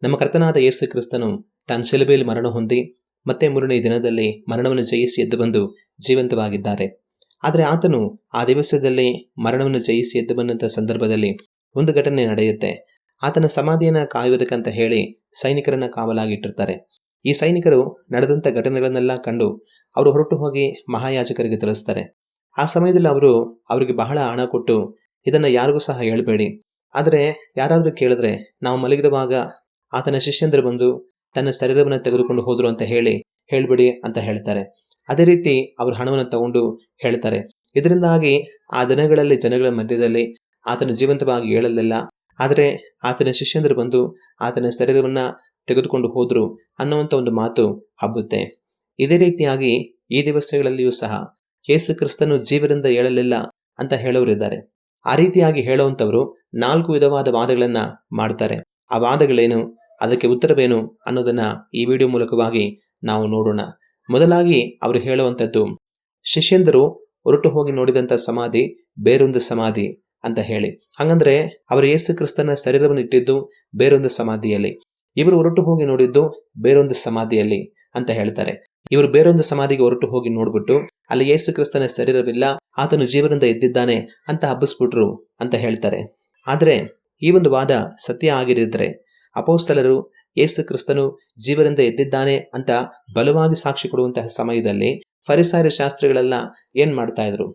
ನಮ್ಮ ಕರ್ತನಾದ ಯೇಸು ಕ್ರಿಸ್ತನು ತಾನು ಶಿಲುಬೆಯಲ್ಲಿ ಮರಣ ಹೊಂದಿ ಮತ್ತೆ ಮೂರನೇ ದಿನದಲ್ಲಿ ಮರಣವನ್ನು ಜಯಿಸಿ ಎದ್ದು ಬಂದು ಜೀವಂತವಾಗಿದ್ದಾರೆ. ಆದರೆ ಆತನು ಆ ದಿವಸದಲ್ಲಿ ಮರಣವನ್ನು ಜಯಿಸಿ ಎದ್ದು ಬಂದಂಥ ಸಂದರ್ಭದಲ್ಲಿ ಒಂದು ಘಟನೆ ನಡೆಯುತ್ತೆ. ಆತನ ಸಮಾಧಿಯನ್ನು ಕಾಯುವುದಕ್ಕಂತ ಹೇಳಿ ಸೈನಿಕರನ್ನ ಕಾವಲಾಗಿಟ್ಟಿರ್ತಾರೆ. ಈ ಸೈನಿಕರು ನಡೆದಂಥ ಘಟನೆಗಳನ್ನೆಲ್ಲ ಕಂಡು ಅವರು ಹೊರಟು ಹೋಗಿ ಮಹಾಯಾಜಕರಿಗೆ ತಿಳಿಸ್ತಾರೆ. ಆ ಸಮಯದಲ್ಲಿ ಅವರಿಗೆ ಬಹಳ ಹಣ ಕೊಟ್ಟು ಇದನ್ನು ಯಾರಿಗೂ ಸಹ ಹೇಳಬೇಡಿ, ಆದರೆ ಯಾರಾದರೂ ಕೇಳಿದ್ರೆ ನಾವು ಮಲಗಿರುವಾಗ ಆತನ ಶಿಷ್ಯಂದರು ಬಂದು ತನ್ನ ಶರೀರವನ್ನು ತೆಗೆದುಕೊಂಡು ಹೋದ್ರು ಅಂತ ಹೇಳ್ಬಿಡಿ ಅಂತ ಹೇಳ್ತಾರೆ. ಅದೇ ರೀತಿ ಅವರು ಹಣವನ್ನು ತಗೊಂಡು ಹೇಳ್ತಾರೆ. ಇದರಿಂದಾಗಿ ಆ ದಿನಗಳಲ್ಲಿ ಜನಗಳ ಮಧ್ಯದಲ್ಲಿ ಆತನ ಜೀವಂತವಾಗಿ ಹೇಳಲಿಲ್ಲ, ಆದರೆ ಆತನ ಶಿಷ್ಯಂದರು ಬಂದು ಆತನ ಶರೀರವನ್ನ ತೆಗೆದುಕೊಂಡು ಹೋದ್ರು ಅನ್ನುವಂಥ ಒಂದು ಮಾತು ಹಬ್ಬುತ್ತೆ. ಇದೇ ರೀತಿಯಾಗಿ ಈ ದಿವಸಗಳಲ್ಲಿಯೂ ಸಹ ಯೇಸು ಕ್ರಿಸ್ತನು ಜೀವದಿಂದ ಹೇಳಲಿಲ್ಲ ಅಂತ ಹೇಳೋರಿದ್ದಾರೆ. ಆ ರೀತಿಯಾಗಿ ಹೇಳುವಂಥವರು 4 ವಿಧವಾದ ವಾದಗಳನ್ನ ಮಾಡ್ತಾರೆ. ಆ ವಾದಗಳೇನು, ಅದಕ್ಕೆ ಉತ್ತರವೇನು ಅನ್ನೋದನ್ನ ಈ ವಿಡಿಯೋ ಮೂಲಕವಾಗಿ ನಾವು ನೋಡೋಣ. ಮೊದಲಾಗಿ ಅವರು ಹೇಳುವಂಥದ್ದು, ಶಿಷ್ಯಂದರು ಹೊರಟು ಹೋಗಿ ನೋಡಿದಂಥ ಸಮಾಧಿ ಬೇರೊಂದು ಸಮಾಧಿ ಅಂತ ಹೇಳಿ. ಹಂಗಂದ್ರೆ ಅವರು ಯೇಸು ಕ್ರಿಸ್ತನ ಶರೀರವನ್ನು ಇಟ್ಟಿದ್ದು ಬೇರೊಂದು ಸಮಾಧಿಯಲ್ಲಿ, ಇವರು ಹೊರಟು ಹೋಗಿ ನೋಡಿದ್ದು ಬೇರೊಂದು ಸಮಾಧಿಯಲ್ಲಿ ಅಂತ ಹೇಳ್ತಾರೆ. ಇವರು ಬೇರೊಂದು ಸಮಾಧಿಗೆ ಹೊರಟು ಹೋಗಿ ನೋಡ್ಬಿಟ್ಟು ಅಲ್ಲಿ ಯೇಸು ಕ್ರಿಸ್ತನ ಶರೀರವಿಲ್ಲ, ಆತನು ಜೀವನದಿಂದ ಎದ್ದಿದ್ದಾನೆ ಅಂತ ಹಬ್ಬಿಸ್ಬಿಟ್ರು ಅಂತ ಹೇಳ್ತಾರೆ. ಆದರೆ ಈ ಒಂದು ವಾದ ಸತ್ಯ ಆಗಿರಿದ್ರೆ ಅಪೊಸ್ತಲರು ಯೇಸು ಕ್ರಿಸ್ತನು ಜೀವನದಿಂದ ಎದ್ದಿದ್ದಾನೆ ಅಂತ ಬಲವಾಗಿ ಸಾಕ್ಷಿ ಕೊಡುವಂತಹ ಸಮಯದಲ್ಲಿ ಫರಿಸಾಯರ ಶಾಸ್ತ್ರಿಗಳೆಲ್ಲ ಏನ್ ಮಾಡ್ತಾ ಇದ್ರು?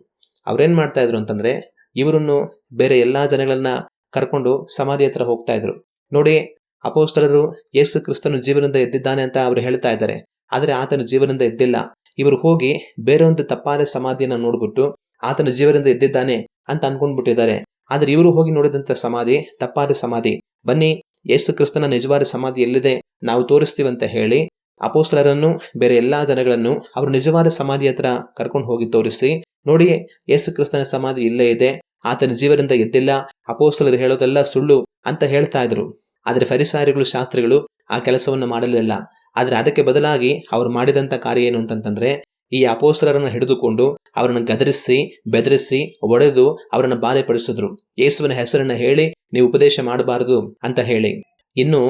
ಅವ್ರೇನ್ ಮಾಡ್ತಾ ಇದ್ರು ಅಂತಂದ್ರೆ, ಇವರನ್ನು ಬೇರೆ ಎಲ್ಲಾ ಜನಗಳನ್ನ ಕರ್ಕೊಂಡು ಸಮಾಧಿ ಹತ್ರ ಹೋಗ್ತಾ ಇದ್ರು. ನೋಡಿ, ಅಪೊಸ್ತಲರು ಯೇಸು ಕ್ರಿಸ್ತನು ಜೀವನದಿಂದ ಎದ್ದಿದ್ದಾನೆ ಅಂತ ಅವರು ಹೇಳ್ತಾ ಇದ್ದಾರೆ, ಆದರೆ ಆತನು ಜೀವನದಿಂದ ಎದ್ದಿಲ್ಲ. ಇವರು ಹೋಗಿ ಬೇರೆ ಒಂದು ತಪ್ಪಾದ ಸಮಾಧಿಯನ್ನ ನೋಡ್ಬಿಟ್ಟು ಆತನ ಜೀವನದಿಂದ ಎದ್ದಿದ್ದಾನೆ ಅಂತ ಅನ್ಕೊಂಡ್ಬಿಟ್ಟಿದ್ದಾರೆ. ಆದ್ರೆ ಇವರು ಹೋಗಿ ನೋಡಿದಂತ ಸಮಾಧಿ ತಪ್ಪಾದ ಸಮಾಧಿ. ಬನ್ನಿ, ಯೇಸು ಕ್ರಿಸ್ತನ ನಿಜವಾದ ಸಮಾಧಿ ಎಲ್ಲಿದೆ ನಾವು ತೋರಿಸ್ತೀವಂತ ಹೇಳಿ ಅಪೊಸ್ತಲರನ್ನು ಬೇರೆ ಎಲ್ಲಾ ಜನಗಳನ್ನು ಅವರು ನಿಜವಾದ ಸಮಾಧಿ ಹತ್ರ ಕರ್ಕೊಂಡು ಹೋಗಿ ತೋರಿಸಿ, ನೋಡಿ ಯೇಸು ಕ್ರಿಸ್ತನ ಸಮಾಧಿ ಇಲ್ಲೇ ಇದೆ, ಆತನ ಜೀವನದಿಂದ ಎದ್ದಿಲ್ಲ, ಅಪೊಸ್ತಲರು ಹೇಳೋದೆಲ್ಲ ಸುಳ್ಳು ಅಂತ ಹೇಳ್ತಾ ಇದ್ರು. ಆದ್ರೆ ಫರಿಸಾಯರುಗಳು ಶಾಸ್ತ್ರಿಗಳು ಆ ಕೆಲಸವನ್ನು ಮಾಡಲಿಲ್ಲ. ಆದ್ರೆ ಅದಕ್ಕೆ ಬದಲಾಗಿ ಅವ್ರು ಮಾಡಿದಂತ ಕಾರ್ಯ ಏನು ಅಂತಂತಂದ್ರೆ, ಈ ಅಪೊಸ್ತಲರನ್ನ ಹಿಡಿದುಕೊಂಡು ಅವರನ್ನು ಗದರಿಸಿ ಬೆದರಿಸಿ ಒಡೆದು ಅವರನ್ನು ಬಾಧೆಪಡಿಸಿದ್ರು. ಯೇಸುವಿನ ಹೆಸರನ್ನ ಹೇಳಿ ನೀವು ಉಪದೇಶ ಮಾಡಬಾರದು ಅಂತ ಹೇಳಿ. ಇನ್ನು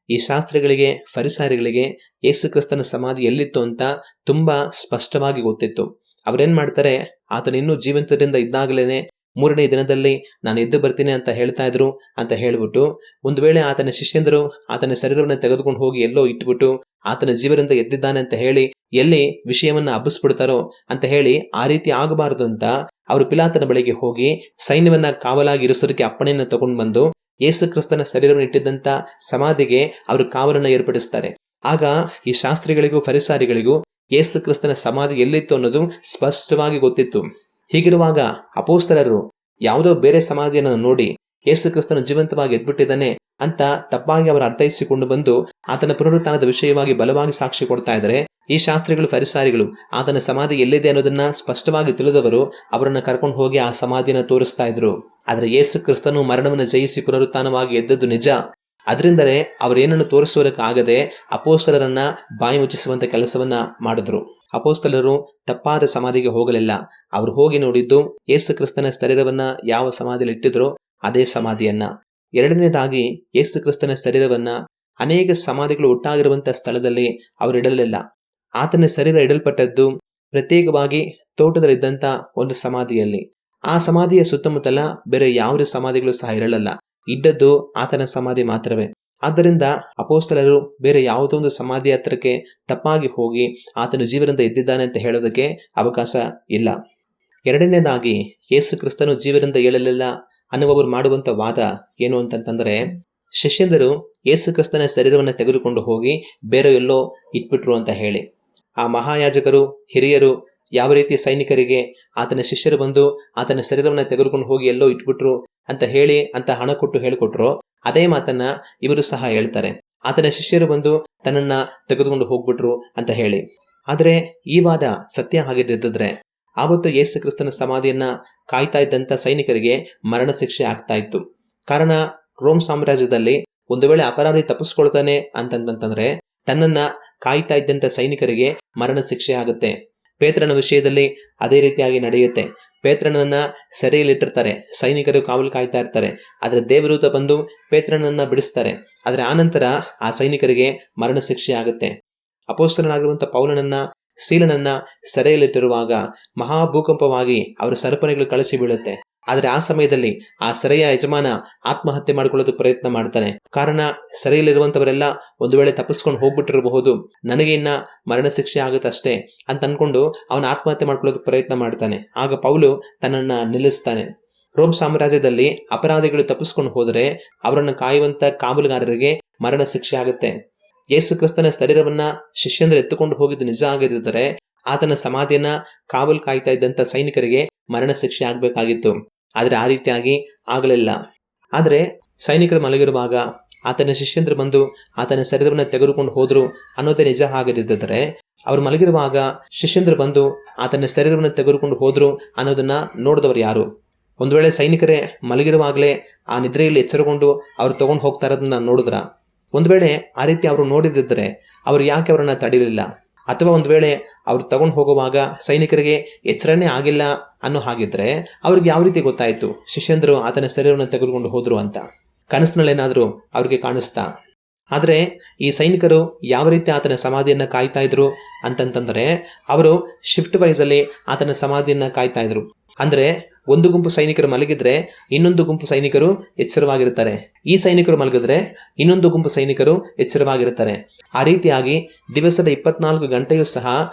ಈ ಶಾಸ್ತ್ರಿಗಳಿಗೆ ಫರಿಸಾಯರುಗಳಿಗೆ ಯೇಸು ಕ್ರಿಸ್ತನ ಸಮಾಧಿ ಎಲ್ಲಿತ್ತು ಅಂತ ತುಂಬಾ ಸ್ಪಷ್ಟವಾಗಿ ಗೊತ್ತಿತ್ತು. ಅವ್ರೇನ್ ಮಾಡ್ತಾರೆ, ಆತನ ಇನ್ನೂ ಜೀವಂತದಿಂದ ಇದ್ದಾಗಲೇನೆ ಮೂರನೇ ದಿನದಲ್ಲಿ ನಾನು ಎದ್ದು ಬರ್ತೀನಿ ಅಂತ ಹೇಳ್ತಾ ಇದ್ರು ಅಂತ ಹೇಳ್ಬಿಟ್ಟು, ಒಂದು ವೇಳೆ ಆತನ ಶಿಷ್ಯಂದರು ಆತನ ಶರೀರವನ್ನು ತೆಗೆದುಕೊಂಡು ಹೋಗಿ ಎಲ್ಲೋ ಇಟ್ಬಿಟ್ಟು ಆತನ ಜೀವನದಿಂದ ಎದ್ದಿದ್ದಾನೆ ಅಂತ ಹೇಳಿ ಎಲ್ಲಿ ವಿಷಯವನ್ನ ಹಬ್ಬಿಸ್ಬಿಡ್ತಾರೋ ಅಂತ ಹೇಳಿ ಆ ರೀತಿ ಆಗಬಾರದು ಅಂತ ಅವರು ಪಿಲಾತನ ಬಳಿಗೆ ಹೋಗಿ ಸೈನ್ಯವನ್ನ ಕಾವಲಾಗಿ ಇರಿಸೋದಕ್ಕೆ ಅಪ್ಪಣೆಯನ್ನು ತಗೊಂಡು ಬಂದು ಯೇಸು ಕ್ರಿಸ್ತನ ಶರೀರವನ್ನು ಇಟ್ಟಿದ್ದಂತ ಸಮಾಧಿಗೆ ಅವರು ಕಾವಲನ್ನು ಏರ್ಪಡಿಸ್ತಾರೆ. ಆಗ ಈ ಶಾಸ್ತ್ರಿಗಳಿಗೂ ಫರಿಸಾರಿಗಳಿಗೂ ಯೇಸು ಕ್ರಿಸ್ತನ ಸಮಾಧಿ ಎಲ್ಲಿತ್ತು ಅನ್ನೋದು ಸ್ಪಷ್ಟವಾಗಿ ಗೊತ್ತಿತ್ತು. ಹೀಗಿರುವಾಗ ಅಪೊಸ್ತಲರು ಯಾವುದೋ ಬೇರೆ ಸಮಾಧಿಯನ್ನು ನೋಡಿ ಯೇಸು ಕ್ರಿಸ್ತನ ಜೀವಂತವಾಗಿ ಎದ್ಬಿಟ್ಟಿದ್ದಾನೆ ಅಂತ ತಪ್ಪಾಗಿ ಅವರು ಅರ್ಥೈಸಿಕೊಂಡು ಬಂದು ಆತನ ಪುನರುತ್ಥಾನದ ವಿಷಯವಾಗಿ ಬಲವಾಗಿ ಸಾಕ್ಷಿ ಕೊಡ್ತಾ ಇದ್ದಾರೆ. ಈ ಶಾಸ್ತ್ರಿಗಳು ಫರಿಸಾರಿಗಳು ಆತನ ಸಮಾಧಿ ಎಲ್ಲಿದೆ ಅನ್ನೋದನ್ನ ಸ್ಪಷ್ಟವಾಗಿ ತಿಳಿದವರು ಅವರನ್ನ ಕರ್ಕೊಂಡು ಹೋಗಿ ಆ ಸಮಾಧಿಯನ್ನು ತೋರಿಸ್ತಾ ಇದ್ರು. ಆದ್ರೆ ಯೇಸು ಕ್ರಿಸ್ತನು ಮರಣವನ್ನು ಜಯಿಸಿ ಪುನರುತ್ಥಾನವಾಗಿ ಎದ್ದದ್ದು ನಿಜ. ಅದರಿಂದಲೇ ಅವರೇನನ್ನು ತೋರಿಸುವುದಕ್ಕಾಗದೆ ಅಪೊಸ್ತಲರನ್ನ ಬಾಯಿ ಮುಚ್ಚಿಸುವಂತ ಕೆಲಸವನ್ನ ಮಾಡಿದ್ರು. ಅಪೊಸ್ತಲರು ತಪ್ಪಾದ ಸಮಾಧಿಗೆ ಹೋಗಲಿಲ್ಲ. ಅವರು ಹೋಗಿ ನೋಡಿದ್ದು ಯೇಸು ಕ್ರಿಸ್ತನ ಶರೀರವನ್ನ ಯಾವ ಸಮಾಧಿಯಲ್ಲಿ ಇಟ್ಟಿದ್ರೋ ಅದೇ ಸಮಾಧಿಯನ್ನ. ಎರಡನೇದಾಗಿ ಯೇಸು ಕ್ರಿಸ್ತನ ಶರೀರವನ್ನ ಅನೇಕ ಸಮಾಧಿಗಳು ಒಟ್ಟಾಗಿರುವಂತ ಸ್ಥಳದಲ್ಲಿ ಅವರು ಇಡಲಿಲ್ಲ. ಆತನ ಶರೀರ ಇಡಲ್ಪಟ್ಟದ್ದು ಪ್ರತ್ಯೇಕವಾಗಿ ತೋಟದಲ್ಲಿದ್ದಂತ ಒಂದು ಸಮಾಧಿಯಲ್ಲಿ. ಆ ಸಮಾಧಿಯ ಸುತ್ತಮುತ್ತಲ ಬೇರೆ ಯಾವುದೇ ಸಮಾಧಿಗಳು ಸಹ ಇರಲಿಲ್ಲ. ಇದ್ದದ್ದು ಆತನ ಸಮಾಧಿ ಮಾತ್ರವೇ. ಆದ್ದರಿಂದ ಅಪೊಸ್ತಲರು ಬೇರೆ ಯಾವುದೋ ಒಂದು ಸಮಾಧಿ ಹತ್ರಕ್ಕೆ ತಪ್ಪಾಗಿ ಹೋಗಿ ಆತನ ಜೀವನದಿಂದ ಎದ್ದಿದ್ದಾನೆ ಅಂತ ಹೇಳೋದಕ್ಕೆ ಅವಕಾಶ ಇಲ್ಲ. ಎರಡನೇದಾಗಿ ಯೇಸು ಕ್ರಿಸ್ತನು ಜೀವನದಿಂದ ಏಳಲಿಲ್ಲ ಅನ್ನುವವರು ಮಾಡುವಂತ ವಾದ ಏನು ಅಂತಂತಂದ್ರೆ, ಶಿಷ್ಯಂದರು ಯೇಸು ಕ್ರಿಸ್ತನ ಶರೀರವನ್ನು ತೆಗೆದುಕೊಂಡು ಹೋಗಿ ಬೇರೆ ಎಲ್ಲೋ ಇಟ್ಬಿಟ್ರು ಅಂತ ಹೇಳಿ. ಆ ಮಹಾಯಾಜಕರು ಹಿರಿಯರು ಯಾವ ರೀತಿ ಸೈನಿಕರಿಗೆ ಆತನ ಶಿಷ್ಯರು ಬಂದು ಆತನ ಶರೀರವನ್ನು ತೆಗೆದುಕೊಂಡು ಹೋಗಿ ಎಲ್ಲೋ ಇಟ್ಬಿಟ್ರು ಅಂತ ಹೇಳಿ ಅಂತ ಹಣ ಕೊಟ್ಟು ಹೇಳಿಕೊಟ್ರು, ಅದೇ ಮಾತನ್ನ ಇವರು ಸಹ ಹೇಳ್ತಾರೆ. ಆತನ ಶಿಷ್ಯರು ಬಂದು ತನ್ನನ್ನ ತೆಗೆದುಕೊಂಡು ಹೋಗ್ಬಿಟ್ರು ಅಂತ ಹೇಳಿ. ಆದ್ರೆ ಈ ವಾದ ಸತ್ಯ ಆಗಿದ್ದಿದ್ರೆ ಆವತ್ತು ಯೇಸು ಕ್ರಿಸ್ತನ ಸಮಾಧಿಯನ್ನ ಕಾಯ್ತಾ ಇದ್ದಂತ ಸೈನಿಕರಿಗೆ ಮರಣ ಶಿಕ್ಷೆ ಆಗ್ತಾ ಇತ್ತು. ಕಾರಣ, ರೋಮ್ ಸಾಮ್ರಾಜ್ಯದಲ್ಲಿ ಒಂದು ವೇಳೆ ಅಪರಾಧಿ ತಪ್ಪಿಸ್ಕೊಳ್ತಾನೆ ಅಂತಂತಂದ್ರೆ ತನ್ನನ್ನ ಕಾಯ್ತಾ ಇದ್ದಂತ ಸೈನಿಕರಿಗೆ ಮರಣ ಶಿಕ್ಷೆ ಆಗುತ್ತೆ. ಪೇತ್ರನ ವಿಷಯದಲ್ಲಿ ಅದೇ ರೀತಿಯಾಗಿ ನಡೆಯುತ್ತೆ. ಪೇತ್ರನನ್ನ ಸೆರೆಯಲ್ಲಿಟ್ಟಿರ್ತಾರೆ, ಸೈನಿಕರು ಕಾವಲು ಕಾಯ್ತಾ ಇರ್ತಾರೆ. ಆದರೆ ದೇವದೂತ ಬಂದು ಪೇತ್ರನನ್ನ ಬಿಡಿಸ್ತಾರೆ. ಆದರೆ ಆನಂತರ ಆ ಸೈನಿಕರಿಗೆ ಮರಣ ಶಿಕ್ಷೆ ಆಗುತ್ತೆ. ಅಪೊಸ್ತಲನಾಗಿರುವಂಥ ಪೌಲನನ್ನ, ಸೀಲನನ್ನ ಸೆರೆಯಲ್ಲಿಟ್ಟಿರುವಾಗ ಮಹಾಭೂಕಂಪವಾಗಿ ಅವರ ಸರಪಣಿಗಳು ಕಳಚಿ ಬೀಳುತ್ತೆ. ಆದರೆ ಆ ಸಮಯದಲ್ಲಿ ಆ ಸೆರೆಯ ಯಜಮಾನ ಆತ್ಮಹತ್ಯೆ ಮಾಡ್ಕೊಳ್ಳೋದಕ್ಕೆ ಪ್ರಯತ್ನ ಮಾಡ್ತಾನೆ. ಕಾರಣ, ಸೆರೆಯಲ್ಲಿರುವಂಥವರೆಲ್ಲ ಒಂದು ವೇಳೆ ತಪ್ಪಿಸ್ಕೊಂಡು ಹೋಗ್ಬಿಟ್ಟಿರಬಹುದು, ನನಗೆ ಇನ್ನ ಮರಣ ಶಿಕ್ಷೆ ಆಗುತ್ತಷ್ಟೇ ಅಂತ ಅನ್ಕೊಂಡು ಅವನ ಆತ್ಮಹತ್ಯೆ ಮಾಡ್ಕೊಳ್ಳೋದಕ್ಕೆ ಪ್ರಯತ್ನ ಮಾಡ್ತಾನೆ. ಆಗ ಪೌಲು ತನ್ನನ್ನು ನಿಲ್ಲಿಸ್ತಾನೆ. ರೋಮ್ ಸಾಮ್ರಾಜ್ಯದಲ್ಲಿ ಅಪರಾಧಿಗಳು ತಪ್ಪಿಸ್ಕೊಂಡು ಹೋದರೆ ಅವರನ್ನು ಕಾಯುವಂಥ ಕಾವಲುಗಾರರಿಗೆ ಮರಣ ಶಿಕ್ಷೆ ಆಗುತ್ತೆ. ಯೇಸು ಕ್ರಿಸ್ತನ ಶರೀರವನ್ನ ಶಿಷ್ಯಂದರು ಎತ್ತುಕೊಂಡು ಹೋಗಿದ್ದು ನಿಜ ಆಗಿದ್ದರೆ ಆತನ ಸಮಾಧಿಯನ್ನ ಕಾವಲು ಕಾಯ್ತಾ ಇದ್ದಂಥ ಸೈನಿಕರಿಗೆ ಮರಣ ಶಿಕ್ಷೆ ಆಗಬೇಕಾಗಿತ್ತು. ಆದರೆ ಆ ರೀತಿಯಾಗಿ ಆಗಲಿಲ್ಲ. ಆದರೆ ಸೈನಿಕರು ಮಲಗಿರುವಾಗ ಆತನ ಶಿಷ್ಯಂದರು ಬಂದು ಆತನ ಶರೀರವನ್ನು ತೆಗೆದುಕೊಂಡು ಹೋದ್ರು ಅನ್ನೋದೇ ನಿಜ ಆಗದಿದ್ದರೆ, ಅವರು ಮಲಗಿರುವಾಗ ಶಿಷ್ಯಂದರು ಬಂದು ಆತನ ಶರೀರವನ್ನು ತೆಗೆದುಕೊಂಡು ಹೋದ್ರು ಅನ್ನೋದನ್ನ ನೋಡಿದವರು ಯಾರು? ಒಂದು ವೇಳೆ ಸೈನಿಕರೇ ಮಲಗಿರುವಾಗಲೇ ಆ ನಿದ್ರೆಯಲ್ಲಿ ಎಚ್ಚರಗೊಂಡು ಅವ್ರು ತಗೊಂಡು ಹೋಗ್ತಾ ಇರೋದನ್ನ ನೋಡಿದ್ರ? ಒಂದು ವೇಳೆ ಆ ರೀತಿ ಅವರು ನೋಡಿದಿದ್ದರೆ ಅವರು ಯಾಕೆ ಅವರನ್ನು ತಡೀಲಿಲ್ಲ? ಅಥವಾ ಒಂದು ವೇಳೆ ಅವ್ರು ತಗೊಂಡು ಹೋಗುವಾಗ ಸೈನಿಕರಿಗೆ ಎಚ್ಚರನೇ ಆಗಿಲ್ಲ ಅನ್ನೋ ಹಾಗಿದ್ರೆ ಅವ್ರಿಗೆ ಯಾವ ರೀತಿ ಗೊತ್ತಾಯಿತು ಶಿಷ್ಯಂದರು ಆತನ ಶರೀರವನ್ನು ತೆಗೆದುಕೊಂಡು ಹೋದ್ರು ಅಂತ? ಕನಸಿನಲ್ಲೇನಾದರೂ ಅವ್ರಿಗೆ ಕಾಣಿಸ್ತಾ? ಆದರೆ ಈ ಸೈನಿಕರು ಯಾವ ರೀತಿ ಆತನ ಸಮಾಧಿಯನ್ನು ಕಾಯ್ತಾ ಇದ್ರು ಅಂತಂತಂದರೆ, ಅವರು ಶಿಫ್ಟ್ ವೈಸಲ್ಲಿ ಆತನ ಸಮಾಧಿಯನ್ನು ಕಾಯ್ತಾ ಇದ್ರು. ಅಂದರೆ ಒಂದು ಗುಂಪು ಸೈನಿಕರು ಮಲಗಿದ್ರೆ ಇನ್ನೊಂದು ಗುಂಪು ಸೈನಿಕರು ಎಚ್ಚರವಾಗಿರ್ತಾರೆ. ಈ ಸೈನಿಕರು ಮಲಗಿದ್ರೆ ಇನ್ನೊಂದು ಗುಂಪು ಸೈನಿಕರು ಎಚ್ಚರವಾಗಿರ್ತಾರೆ. ಆ ರೀತಿಯಾಗಿ ದಿವಸದ 24 ಗಂಟೆಯೂ ಸಹ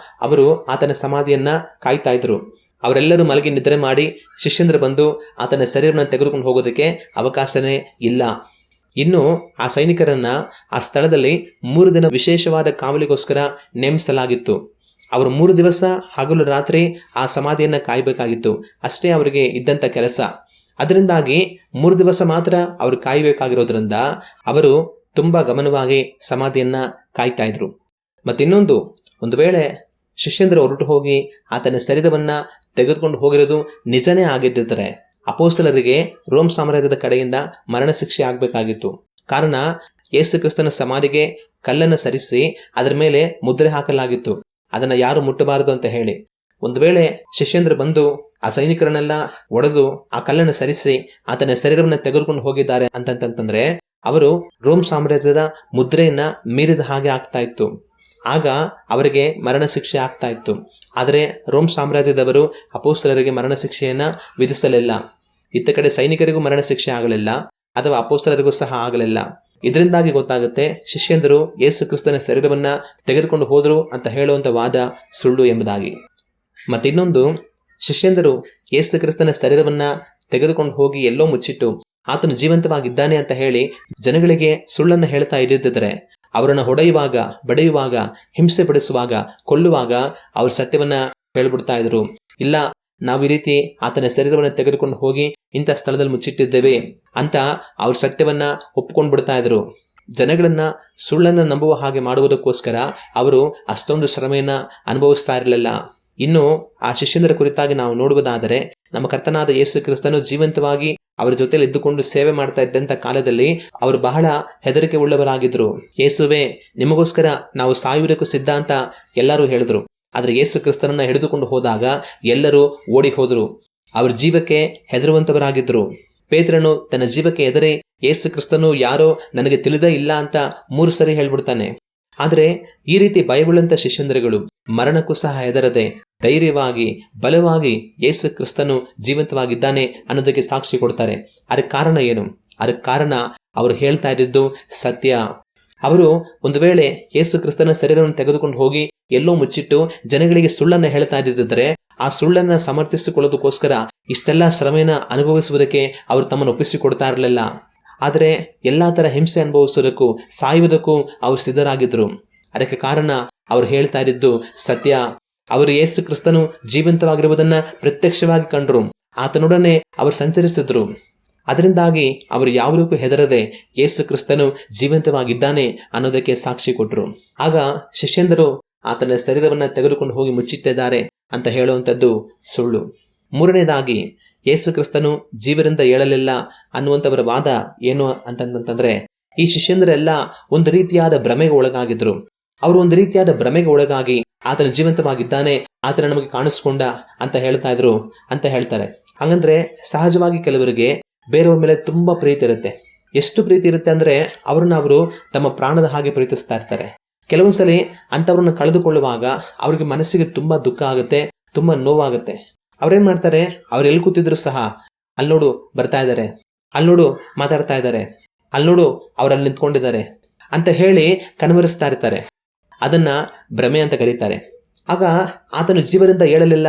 ಅವರು ಆತನ ಸಮಾಧಿಯನ್ನ ಕಾಯ್ತಾ ಇದ್ರು. ಅವರೆಲ್ಲರೂ ಮಲಗಿ ನಿದ್ರೆ ಮಾಡಿ ಶಿಷ್ಯಂದರು ಬಂದು ಆತನ ಶರೀರವನ್ನು ತೆಗೆದುಕೊಂಡು ಹೋಗೋದಕ್ಕೆ ಅವಕಾಶನೇ ಇಲ್ಲ. ಇನ್ನು ಆ ಸೈನಿಕರನ್ನ ಆ ಸ್ಥಳದಲ್ಲಿ 3 ದಿನ ವಿಶೇಷವಾದ ಕಾವಲಿಗೋಸ್ಕರ ನೇಮಿಸಲಾಗಿತ್ತು. ಅವರು 3 ದಿವಸ ಹಗಲು ರಾತ್ರಿ ಆ ಸಮಾಧಿಯನ್ನು ಕಾಯಬೇಕಾಗಿತ್ತು. ಅಷ್ಟೇ ಅವರಿಗೆ ಇದ್ದಂಥ ಕೆಲಸ. ಅದರಿಂದಾಗಿ 3 ದಿವಸ ಮಾತ್ರ ಅವರು ಕಾಯಬೇಕಾಗಿರೋದ್ರಿಂದ ಅವರು ತುಂಬ ಗಮನವಾಗಿ ಸಮಾಧಿಯನ್ನು ಕಾಯ್ತಾ ಇದ್ರು. ಮತ್ತಿನ್ನೊಂದು, ಒಂದು ವೇಳೆ ಶಿಷ್ಯಂದರು ಹೊರಟು ಹೋಗಿ ಆತನ ಶರೀರವನ್ನು ತೆಗೆದುಕೊಂಡು ಹೋಗಿರೋದು ನಿಜನೇ ಆಗಿದ್ದರೆ ಅಪೊಸ್ತಲರಿಗೆ ರೋಮ್ ಸಾಮ್ರಾಜ್ಯದ ಕಡೆಯಿಂದ ಮರಣ ಶಿಕ್ಷೆ ಆಗಬೇಕಾಗಿತ್ತು. ಕಾರಣ, ಯೇಸು ಕ್ರಿಸ್ತನ ಸಮಾಧಿಗೆ ಕಲ್ಲನ್ನು ಸರಿಸಿ ಅದರ ಮೇಲೆ ಮುದ್ರೆ ಹಾಕಲಾಗಿತ್ತು, ಅದನ್ನು ಯಾರು ಮುಟ್ಟಬಾರದು ಅಂತ ಹೇಳಿ. ಒಂದು ವೇಳೆ ಶಿಷ್ಯಂದರು ಬಂದು ಆ ಸೈನಿಕರನ್ನೆಲ್ಲ ಒಡೆದು ಆ ಕಲ್ಲನ್ನು ಸರಿಸಿ ಆತನ ಶರೀರವನ್ನು ತೆಗೆದುಕೊಂಡು ಹೋಗಿದ್ದಾರೆ ಅಂತಂತಂದ್ರೆ ಅವರು ರೋಮ್ ಸಾಮ್ರಾಜ್ಯದ ಮುದ್ರೆಯನ್ನ ಮೀರಿದ ಹಾಗೆ ಆಗ್ತಾ ಇತ್ತು. ಆಗ ಅವರಿಗೆ ಮರಣ ಶಿಕ್ಷೆ ಆಗ್ತಾ ಇತ್ತು. ಆದರೆ ರೋಮ್ ಸಾಮ್ರಾಜ್ಯದವರು ಅಪೊಸ್ತಲರಿಗೆ ಮರಣ ಶಿಕ್ಷೆಯನ್ನ ವಿಧಿಸಲಿಲ್ಲ. ಇತ್ತ ಕಡೆ ಸೈನಿಕರಿಗೂ ಮರಣ ಶಿಕ್ಷೆ ಆಗಲಿಲ್ಲ ಅಥವಾ ಅಪೊಸ್ತಲರಿಗೂ ಸಹ ಆಗಲಿಲ್ಲ. ಇದರಿಂದಾಗಿ ಗೊತ್ತಾಗುತ್ತೆ ಶಿಷ್ಯಂದರು ಯೇಸು ಕ್ರಿಸ್ತನ ಶರೀರವನ್ನ ತೆಗೆದುಕೊಂಡು ಹೋದರು ಅಂತ ಹೇಳುವಂಥ ವಾದ ಸುಳ್ಳು ಎಂಬುದಾಗಿ. ಮತ್ತಿನ್ನೊಂದು, ಶಿಷ್ಯಂದರು ಯೇಸು ಕ್ರಿಸ್ತನ ಶರೀರವನ್ನ ತೆಗೆದುಕೊಂಡು ಹೋಗಿ ಎಲ್ಲೋ ಮುಚ್ಚಿಟ್ಟು ಆತನು ಜೀವಂತವಾಗಿದ್ದಾನೆ ಅಂತ ಹೇಳಿ ಜನಗಳಿಗೆ ಸುಳ್ಳನ್ನು ಹೇಳ್ತಾ ಇದ್ದಿದ್ದರೆ, ಅವರನ್ನು ಹೊಡೆಯುವಾಗ, ಬಡಿಯುವಾಗ, ಹಿಂಸೆ ಪಡಿಸುವಾಗ, ಕೊಲ್ಲುವಾಗ ಅವ್ರ ಸತ್ಯವನ್ನ ಹೇಳ್ಬಿಡ್ತಾ ಇದ್ರು. ಇಲ್ಲ, ನಾವು ಈ ರೀತಿ ಆತನ ಶರೀರವನ್ನು ತೆಗೆದುಕೊಂಡು ಹೋಗಿ ಇಂಥ ಸ್ಥಳದಲ್ಲಿ ಮುಚ್ಚಿಟ್ಟಿದ್ದೇವೆ ಅಂತ ಅವ್ರ ಸತ್ಯವನ್ನ ಒಪ್ಕೊಂಡು ಬಿಡ್ತಾ ಇದ್ರು. ಜನಗಳನ್ನ ಸುಳ್ಳನ್ನು ನಂಬುವ ಹಾಗೆ ಮಾಡುವುದಕ್ಕೋಸ್ಕರ ಅವರು ಅಷ್ಟೊಂದು ಶ್ರಮೆಯನ್ನ ಅನುಭವಿಸ್ತಾ ಇರಲಿಲ್ಲ. ಇನ್ನು ಆ ಶಿಷ್ಯಂದರ ಕುರಿತಾಗಿ ನಾವು ನೋಡುವುದಾದರೆ, ನಮ್ಮ ಕರ್ತನಾದ ಯೇಸು ಕ್ರಿಸ್ತನು ಜೀವಂತವಾಗಿ ಅವರ ಜೊತೆಲಿ ಇದ್ದುಕೊಂಡು ಸೇವೆ ಮಾಡ್ತಾ ಇದ್ದಂಥ ಕಾಲದಲ್ಲಿ ಅವರು ಬಹಳ ಹೆದರಿಕೆ ಉಳ್ಳವರಾಗಿದ್ರು. ಯೇಸುವೆ, ನಿಮಗೋಸ್ಕರ ನಾವು ಸಾಯುವುದಕ್ಕೂ ಸಿದ್ಧ ಅಂತ ಎಲ್ಲರೂ ಹೇಳಿದ್ರು. ಆದರೆ ಯೇಸು ಕ್ರಿಸ್ತನನ್ನ ಹಿಡಿದುಕೊಂಡು ಹೋದಾಗ ಎಲ್ಲರೂ ಓಡಿ ಹೋದರು. ಅವ್ರ ಜೀವಕ್ಕೆ ಹೆದರುವಂಥವರಾಗಿದ್ದರು. ಪೇತ್ರನು ತನ್ನ ಜೀವಕ್ಕೆ ಹೆದರಿ ಯೇಸು ಕ್ರಿಸ್ತನು ಯಾರೋ ನನಗೆ ತಿಳಿದೇ ಇಲ್ಲ ಅಂತ 3 ಸರಿ ಹೇಳ್ಬಿಡ್ತಾನೆ. ಆದರೆ ಈ ರೀತಿ ಭಯವುಳ್ಳಂಥ ಶಿಷ್ಯಂದರುಗಳು ಮರಣಕ್ಕೂ ಸಹ ಹೆದರದೆ ಧೈರ್ಯವಾಗಿ ಬಲವಾಗಿ ಯೇಸು ಕ್ರಿಸ್ತನು ಜೀವಂತವಾಗಿದ್ದಾನೆ ಅನ್ನೋದಕ್ಕೆ ಸಾಕ್ಷಿ ಕೊಡ್ತಾರೆ. ಅದಕ್ಕೆ ಕಾರಣ ಏನು? ಅದಕ್ಕೆ ಕಾರಣ ಅವರು ಹೇಳ್ತಾ ಇದ್ದಿದ್ದು ಸತ್ಯ. ಅವರು ಒಂದು ವೇಳೆ ಯೇಸು ಕ್ರಿಸ್ತನ ಶರೀರವನ್ನು ತೆಗೆದುಕೊಂಡು ಹೋಗಿ ಎಲ್ಲೋ ಮುಚ್ಚಿಟ್ಟು ಜನಗಳಿಗೆ ಸುಳ್ಳನ್ನು ಹೇಳ್ತಾ ಇದ್ದಿದ್ದರೆ ಆ ಸುಳ್ಳನ್ನು ಸಮರ್ಥಿಸಿಕೊಳ್ಳೋದಕ್ಕೋಸ್ಕರ ಇಷ್ಟೆಲ್ಲ ಶ್ರಮೆಯನ್ನು ಅನುಭವಿಸುವುದಕ್ಕೆ ಅವರು ತಮ್ಮನ್ನು ಒಪ್ಪಿಸಿಕೊಡ್ತಾ ಇರಲಿಲ್ಲ. ಆದರೆ ಎಲ್ಲ ಥರ ಹಿಂಸೆ ಅನುಭವಿಸೋದಕ್ಕೂ ಸಾಯುವುದಕ್ಕೂ ಅವರು ಸಿದ್ಧರಾಗಿದ್ದರು. ಅದಕ್ಕೆ ಕಾರಣ ಅವರು ಹೇಳ್ತಾ ಇದ್ದಿದ್ದು ಸತ್ಯ. ಅವರು ಯೇಸು ಕ್ರಿಸ್ತನು ಜೀವಂತವಾಗಿರುವುದನ್ನು ಪ್ರತ್ಯಕ್ಷವಾಗಿ ಕಂಡರು. ಆತನೊಡನೆ ಅವರು ಸಂಚರಿಸಿದ್ರು. ಅದರಿಂದಾಗಿ ಅವರು ಯಾವುದಕ್ಕೂ ಹೆದರದೆ ಯೇಸು ಕ್ರಿಸ್ತನು ಜೀವಂತವಾಗಿದ್ದಾನೆ ಅನ್ನೋದಕ್ಕೆ ಸಾಕ್ಷಿ ಕೊಟ್ಟರು. ಆಗ ಶಿಷ್ಯಂದರು ಆತನ ಶರೀರವನ್ನು ತೆಗೆದುಕೊಂಡು ಹೋಗಿ ಮುಚ್ಚಿಟ್ಟಿದ್ದಾರೆ ಅಂತ ಹೇಳುವಂಥದ್ದು ಸುಳ್ಳು. 3ನೇದಾಗಿ, ಯೇಸು ಕ್ರಿಸ್ತನು ಜೀವರಿಂದ ಏಳಲಿಲ್ಲ ಅನ್ನುವಂಥವರ ವಾದ ಏನು ಅಂತಂತಂದ್ರೆ, ಈ ಶಿಷ್ಯಂದರೆಲ್ಲ ಒಂದು ರೀತಿಯಾದ ಭ್ರಮೆಗೆ ಒಳಗಾಗಿದ್ರು. ಅವರು ಒಂದು ರೀತಿಯಾದ ಭ್ರಮೆಗೆ ಒಳಗಾಗಿ ಆತನ ಜೀವಂತವಾಗಿದ್ದಾನೆ ಆತನ ನಮಗೆ ಕಾಣಿಸ್ಕೊಂಡ ಅಂತ ಹೇಳ್ತಾ ಇದ್ರು ಅಂತ ಹೇಳ್ತಾರೆ. ಹಾಗಂದ್ರೆ ಸಹಜವಾಗಿ ಕೆಲವರಿಗೆ ಬೇರೆಯವ್ರ ಮೇಲೆ ತುಂಬ ಪ್ರೀತಿ ಇರುತ್ತೆ. ಎಷ್ಟು ಪ್ರೀತಿ ಇರುತ್ತೆ ಅಂದರೆ ಅವ್ರನ್ನ ಅವರು ತಮ್ಮ ಪ್ರಾಣದ ಹಾಗೆ ಪ್ರೀತಿಸ್ತಾ ಇರ್ತಾರೆ. ಕೆಲವೊಂದ್ಸಲಿ ಅಂಥವ್ರನ್ನ ಕಳೆದುಕೊಳ್ಳುವಾಗ ಅವ್ರಿಗೆ ಮನಸ್ಸಿಗೆ ತುಂಬ ದುಃಖ ಆಗುತ್ತೆ, ತುಂಬ ನೋವಾಗುತ್ತೆ. ಅವ್ರೇನು ಮಾಡ್ತಾರೆ, ಅವ್ರು ಎಲ್ಲಿ ಕೂತಿದ್ರು ಸಹ ಅಲ್ಲಿ ನೋಡು ಬರ್ತಾ ಇದ್ದಾರೆ, ಅಲ್ಲಿ ನೋಡು ಮಾತಾಡ್ತಾ ಇದ್ದಾರೆ, ಅಲ್ಲಿ ನೋಡು ಅವರಲ್ಲಿ ನಿಂತ್ಕೊಂಡಿದ್ದಾರೆ ಅಂತ ಹೇಳಿ ಕಣ್ಮರಿಸ್ತಾ ಇರ್ತಾರೆ. ಅದನ್ನು ಭ್ರಮೆ ಅಂತ ಕರೀತಾರೆ. ಆಗ ಆತನು ಜೀವನದಿಂದ ಹೇಳಲಿಲ್ಲ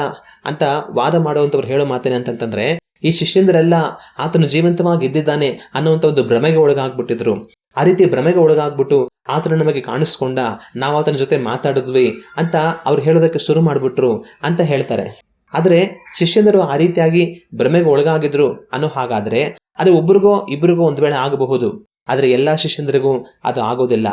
ಅಂತ ವಾದ ಮಾಡುವಂಥವ್ರು ಹೇಳೋ ಮಾತೇನೆ ಅಂತಂತಂದರೆ, ಈ ಶಿಷ್ಯಂದರೆಲ್ಲ ಆತನು ಜೀವಂತವಾಗಿ ಇದ್ದಿದ್ದಾನೆ ಅನ್ನುವಂಥ ಒಂದು ಭ್ರಮೆಗೆ ಒಳಗಾಗ್ಬಿಟ್ಟಿದ್ರು. ಆ ರೀತಿ ಭ್ರಮೆಗೆ ಒಳಗಾಗ್ಬಿಟ್ಟು ಆತನು ನಮಗೆ ಕಾಣಿಸ್ಕೊಂಡ, ನಾವು ಆತನ ಜೊತೆ ಮಾತಾಡಿದ್ವಿ ಅಂತ ಅವ್ರು ಹೇಳೋದಕ್ಕೆ ಶುರು ಮಾಡಿಬಿಟ್ರು ಅಂತ ಹೇಳ್ತಾರೆ. ಆದರೆ ಶಿಷ್ಯಂದರು ಆ ರೀತಿಯಾಗಿ ಭ್ರಮೆಗೆ ಒಳಗಾಗಿದ್ರು ಅನ್ನೋ ಹಾಗಾದರೆ ಅದು ಒಬ್ರಿಗೋ ಇಬ್ಬರಿಗೋ ಒಂದು ವೇಳೆ ಆಗಬಹುದು. ಆದರೆ ಎಲ್ಲ ಶಿಷ್ಯಂದರಿಗೂ ಅದು ಆಗೋದಿಲ್ಲ.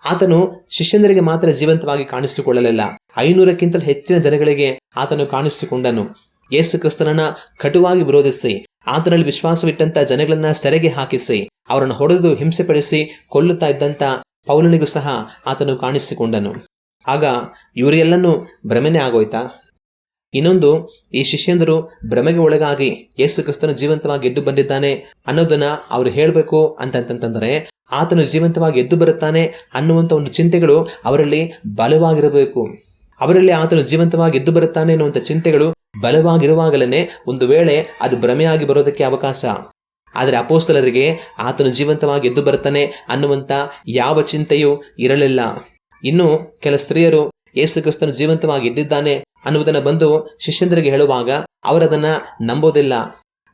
ಆತನು ಶಿಷ್ಯಂದರಿಗೆ ಮಾತ್ರ ಜೀವಂತವಾಗಿ ಕಾಣಿಸಿಕೊಳ್ಳಲಿಲ್ಲ, 500ಕ್ಕಿಂತಲೂ ಹೆಚ್ಚಿನ ಜನಗಳಿಗೆ ಆತನು ಕಾಣಿಸಿಕೊಂಡನು. ಯೇಸು ಕ್ರಿಸ್ತನನ್ನ ಕಟುವಾಗಿ ವಿರೋಧಿಸಿ ಆತನಲ್ಲಿ ವಿಶ್ವಾಸವಿಟ್ಟಂತ ಜನಗಳನ್ನ ಸೆರೆಗೆ ಹಾಕಿಸಿ ಅವರನ್ನು ಹೊಡೆದು ಹಿಂಸೆಪಡಿಸಿ ಕೊಲ್ಲುತ್ತಾ ಇದ್ದಂಥ ಪೌಲನಿಗೂ ಸಹ ಆತನು ಕಾಣಿಸಿಕೊಂಡನು. ಆಗ ಇವರಿಗೆಲ್ಲನೂ ಭ್ರಮೆನೇ ಆಗೋಯ್ತಾ? ಇನ್ನೊಂದು, ಈ ಶಿಷ್ಯಂದರು ಭ್ರಮೆಗೆ ಒಳಗಾಗಿ ಯೇಸು ಕ್ರಿಸ್ತನು ಜೀವಂತವಾಗಿ ಎದ್ದು ಬಂದಿದ್ದಾನೆ ಅನ್ನೋದನ್ನ ಅವರು ಹೇಳಬೇಕು ಅಂತಂತಂದ್ರೆ ಆತನು ಜೀವಂತವಾಗಿ ಎದ್ದು ಬರುತ್ತಾನೆ ಅನ್ನುವಂಥ ಒಂದು ಚಿಂತೆಗಳು ಅವರಲ್ಲಿ ಬಲವಾಗಿರಬೇಕು. ಅವರಲ್ಲಿ ಆತನು ಜೀವಂತವಾಗಿ ಎದ್ದು ಬರುತ್ತಾನೆ ಅನ್ನುವಂಥ ಚಿಂತೆಗಳು ಬಲವಾಗಿರುವಾಗಲೇ ಒಂದು ವೇಳೆ ಅದು ಭ್ರಮೆಯಾಗಿ ಬರೋದಕ್ಕೆ ಅವಕಾಶ. ಆದರೆ ಅಪೊಸ್ತಲರಿಗೆ ಆತನು ಜೀವಂತವಾಗಿ ಎದ್ದು ಬರ್ತಾನೆ ಅನ್ನುವಂಥ ಯಾವ ಚಿಂತೆಯೂ ಇರಲಿಲ್ಲ. ಇನ್ನು ಕೆಲ ಸ್ತ್ರೀಯರು ಯೇಸು ಕ್ರಿಸ್ತನು ಜೀವಂತವಾಗಿ ಎದ್ದಿದ್ದಾನೆ ಅನ್ನುವುದನ್ನು ಬಂದು ಶಿಷ್ಯಂದರಿಗೆ ಹೇಳುವಾಗ ಅವರದನ್ನ ನಂಬೋದಿಲ್ಲ.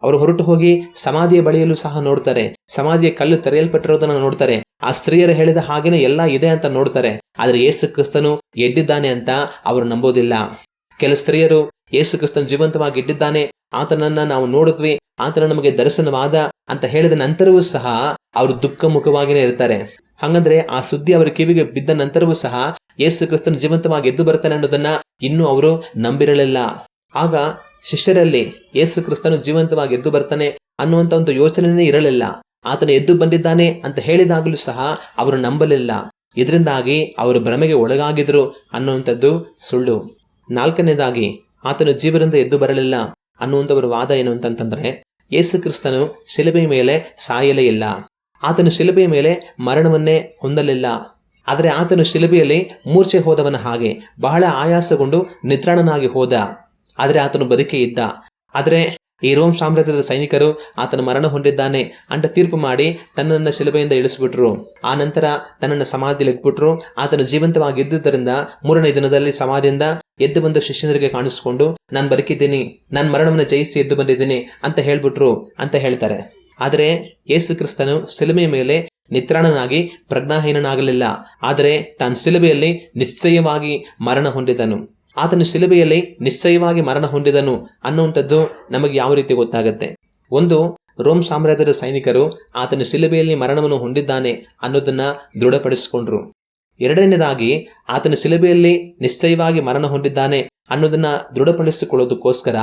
ಅವರು ಹೊರಟು ಹೋಗಿ ಸಮಾಧಿಯ ಬಳಿಯಲ್ಲೂ ಸಹ ನೋಡ್ತಾರೆ, ಸಮಾಧಿಯ ಕಲ್ಲು ತೆರೆಯಲ್ಪಟ್ಟಿರೋದನ್ನು ನೋಡ್ತಾರೆ, ಆ ಸ್ತ್ರೀಯರು ಹೇಳಿದ ಹಾಗೇನೆ ಎಲ್ಲ ಇದೆ ಅಂತ ನೋಡ್ತಾರೆ. ಆದರೆ ಯೇಸು ಕ್ರಿಸ್ತನು ಎದ್ದಿದ್ದಾನೆ ಅಂತ ಅವರು ನಂಬೋದಿಲ್ಲ. ಕೆಲ ಸ್ತ್ರೀಯರು ಯೇಸು ಕ್ರಿಸ್ತನು ಜೀವಂತವಾಗಿ ಎದ್ದಿದ್ದಾನೆ, ಆತನನ್ನ ನಾವು ನೋಡಿದ್ವಿ, ಆತನ ನಮಗೆ ದರ್ಶನವಾದ ಅಂತ ಹೇಳಿದ ನಂತರವೂ ಸಹ ಅವರು ದುಃಖ ಮುಖವಾಗಿಯೇ ಇರ್ತಾರೆ. ಹಾಗಂದ್ರೆ ಆ ಸುದ್ದಿ ಅವರ ಕಿವಿಗೆ ಬಿದ್ದ ನಂತರವೂ ಸಹ ಯೇಸು ಕ್ರಿಸ್ತನು ಜೀವಂತವಾಗಿ ಎದ್ದು ಬರ್ತಾನೆ ಅನ್ನೋದನ್ನ ಇನ್ನೂ ಅವರು ನಂಬಿರಲಿಲ್ಲ. ಆಗ ಶಿಷ್ಯರಲ್ಲಿ ಯೇಸು ಕ್ರಿಸ್ತನು ಜೀವಂತವಾಗಿ ಎದ್ದು ಬರ್ತಾನೆ ಅನ್ನುವಂಥ ಒಂದು ಯೋಚನೆಯೇ ಇರಲಿಲ್ಲ. ಆತನು ಎದ್ದು ಬಂದಿದ್ದಾನೆ ಅಂತ ಹೇಳಿದಾಗಲೂ ಸಹ ಅವರು ನಂಬಲಿಲ್ಲ. ಇದರಿಂದಾಗಿ ಅವರು ಭ್ರಮೆಗೆ ಒಳಗಾಗಿದ್ರು ಅನ್ನುವಂಥದ್ದು ಸುಳ್ಳು. 4ನೇದಾಗಿ, ಆತನು ಜೀವನದಿಂದ ಎದ್ದು ಬರಲಿಲ್ಲ ಅನ್ನುವಂಥವ್ರ ವಾದ ಏನು ಅಂತಂತಂದ್ರೆ, ಯೇಸು ಕ್ರಿಸ್ತನು ಶಿಲುಬೆಯ ಮೇಲೆ ಸಾಯಲೇ ಇಲ್ಲ, ಆತನು ಶಿಲುಬೆಯ ಮೇಲೆ ಮರಣವನ್ನೇ ಹೊಂದಲಿಲ್ಲ. ಆದರೆ ಆತನು ಶಿಲುಬೆಯಲ್ಲಿ ಮೂರ್ಛೆ ಹೋದವನ ಹಾಗೆ ಬಹಳ ಆಯಾಸಗೊಂಡು ನಿತ್ರಾಣನಾಗಿ ಹೋದ. ಆದರೆ ಆತನು ಬದುಕೇ ಇದ್ದ. ಆದರೆ ಈ ರೋಮ್ ಸಾಮ್ರಾಜ್ಯದ ಸೈನಿಕರು ಆತನ ಮರಣ ಹೊಂದಿದ್ದಾನೆ ಅಂತ ತೀರ್ಪು ಮಾಡಿ ತನ್ನನ್ನು ಶಿಲುಬೆಯಿಂದ ಇಳಿಸ್ಬಿಟ್ರು. ಆ ನಂತರ ತನ್ನನ್ನು ಸಮಾಧಿಯಲ್ಲಿ ಇಟ್ಬಿಟ್ರು. ಆತನು ಜೀವಂತವಾಗಿ ಇದ್ದುದರಿಂದ 3ನೇ ದಿನದಲ್ಲಿ ಸಮಾಧಿಯಿಂದ ಎದ್ದು ಬಂದು ಶಿಷ್ಯರಿಗೆ ಕಾಣಿಸ್ಕೊಂಡು, ನಾನು ಬದುಕಿದ್ದೀನಿ, ನಾನು ಮರಣವನ್ನು ಜಯಿಸಿ ಎದ್ದು ಬಂದಿದ್ದೀನಿ ಅಂತ ಹೇಳ್ಬಿಟ್ರು ಅಂತ ಹೇಳ್ತಾರೆ. ಆದರೆ ಯೇಸು ಕ್ರಿಸ್ತನು ಶಿಲುಬೆಯ ಮೇಲೆ ನಿತ್ರಾಣನಾಗಿ ಪ್ರಜ್ಞಾಹೀನನಾಗಲಿಲ್ಲ. ಆದರೆ ತಾನು ಶಿಲುಬೆಯಲ್ಲಿ ನಿಶ್ಚಯವಾಗಿ ಮರಣ ಹೊಂದಿದನು. ಆತನು ಶಿಲುಬೆಯಲ್ಲಿ ನಿಶ್ಚಯವಾಗಿ ಮರಣ ಹೊಂದಿದನು ಅನ್ನುವಂಥದ್ದು ನಮಗೆ ಯಾವ ರೀತಿ ಗೊತ್ತಾಗುತ್ತೆ? ಒಂದು, ರೋಮ್ ಸಾಮ್ರಾಜ್ಯದ ಸೈನಿಕರು ಆತನು ಶಿಲುಬೆಯಲ್ಲಿ ಮರಣವನ್ನು ಹೊಂದಿದ್ದಾನೆ ಅನ್ನೋದನ್ನ ದೃಢಪಡಿಸಿಕೊಂಡ್ರು. 2ನೇದಾಗಿ, ಆತನು ಶಿಲುಬೆಯಲ್ಲಿ ನಿಶ್ಚಯವಾಗಿ ಮರಣ ಹೊಂದಿದ್ದಾನೆ ಅನ್ನೋದನ್ನ ದೃಢಪಡಿಸಿಕೊಳ್ಳೋದಕ್ಕೋಸ್ಕರ